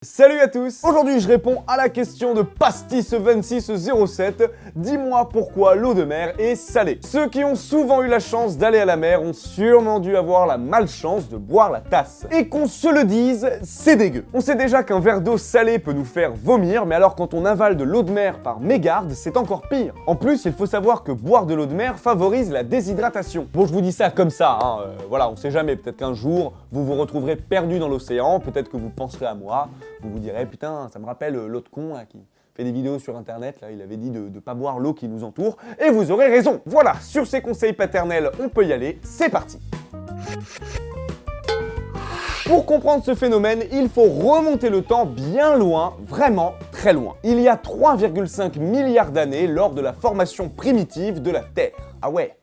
Salut à tous! Aujourd'hui je réponds à la question de Pastis2607. Dis-moi pourquoi l'eau de mer est salée. Ceux qui ont souvent eu la chance d'aller à la mer ont sûrement dû avoir la malchance de boire la tasse. Et qu'on se le dise, c'est dégueu. On sait déjà qu'un verre d'eau salée peut nous faire vomir, mais alors quand on avale de l'eau de mer par mégarde, c'est encore pire. En plus, il faut savoir que boire de l'eau de mer favorise la déshydratation. Bon, je vous dis ça comme ça, voilà, on sait jamais, peut-être qu'un jour, vous vous retrouverez perdu dans l'océan, peut-être que vous penserez à moi. Vous vous direz, putain, ça me rappelle l'autre con là, qui fait des vidéos sur internet, là, il avait dit de pas boire l'eau qui nous entoure, et vous aurez raison. Voilà, sur ces conseils paternels, on peut y aller, c'est parti. Pour comprendre ce phénomène, il faut remonter le temps bien loin, vraiment très loin. Il y a 3,5 milliards d'années lors de la formation primitive de la Terre. Ah ouais,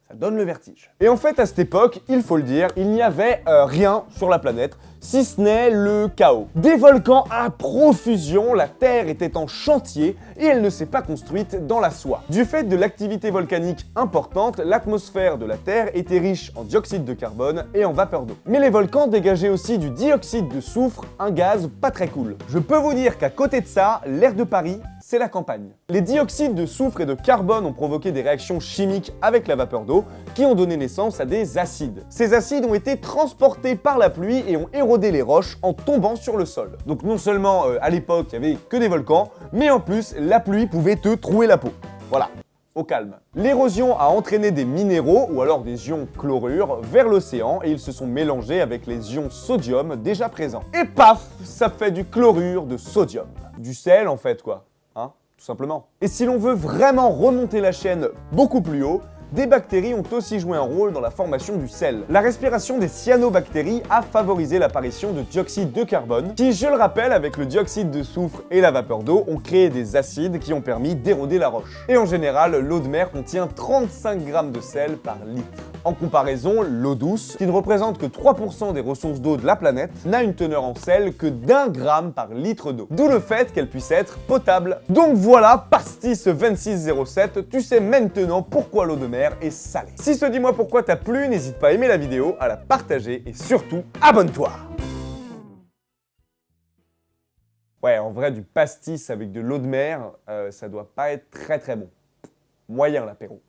ça donne le vertige. Et en fait, à cette époque, il faut le dire, il n'y avait rien sur la planète, si ce n'est le chaos. Des volcans à profusion, la Terre était en chantier et elle ne s'est pas construite dans la soie. Du fait de l'activité volcanique importante, l'atmosphère de la Terre était riche en dioxyde de carbone et en vapeur d'eau. Mais les volcans dégageaient aussi du dioxyde de soufre, un gaz pas très cool. Je peux vous dire qu'à côté de ça, l'air de Paris, c'est la campagne. Les dioxydes de soufre et de carbone ont provoqué des réactions chimiques avec la vapeur d'eau qui ont donné naissance à des acides. Ces acides ont été transportés par la pluie et ont érodé les roches en tombant sur le sol. Donc non seulement à l'époque il n'y avait que des volcans, mais en plus la pluie pouvait te trouer la peau. Voilà. Au calme. L'érosion a entraîné des minéraux, ou alors des ions chlorure, vers l'océan et ils se sont mélangés avec les ions sodium déjà présents. Et paf, ça fait du chlorure de sodium. Du sel en fait quoi, hein, tout simplement. Et si l'on veut vraiment remonter la chaîne beaucoup plus haut, des bactéries ont aussi joué un rôle dans la formation du sel. La respiration des cyanobactéries a favorisé l'apparition de dioxyde de carbone, qui, je le rappelle, avec le dioxyde de soufre et la vapeur d'eau, ont créé des acides qui ont permis d'éroder la roche. Et en général, l'eau de mer contient 35 grammes de sel par litre. En comparaison, l'eau douce, qui ne représente que 3% des ressources d'eau de la planète, n'a une teneur en sel que d'1 gramme par litre d'eau. D'où le fait qu'elle puisse être potable. Donc voilà, Pastis2607, tu sais maintenant pourquoi l'eau de mer est salée. Si ce dis-moi pourquoi t'a plu, n'hésite pas à aimer la vidéo, à la partager et surtout, abonne-toi. Ouais, en vrai, du pastis avec de l'eau de mer, ça doit pas être très très bon. Moyen l'apéro.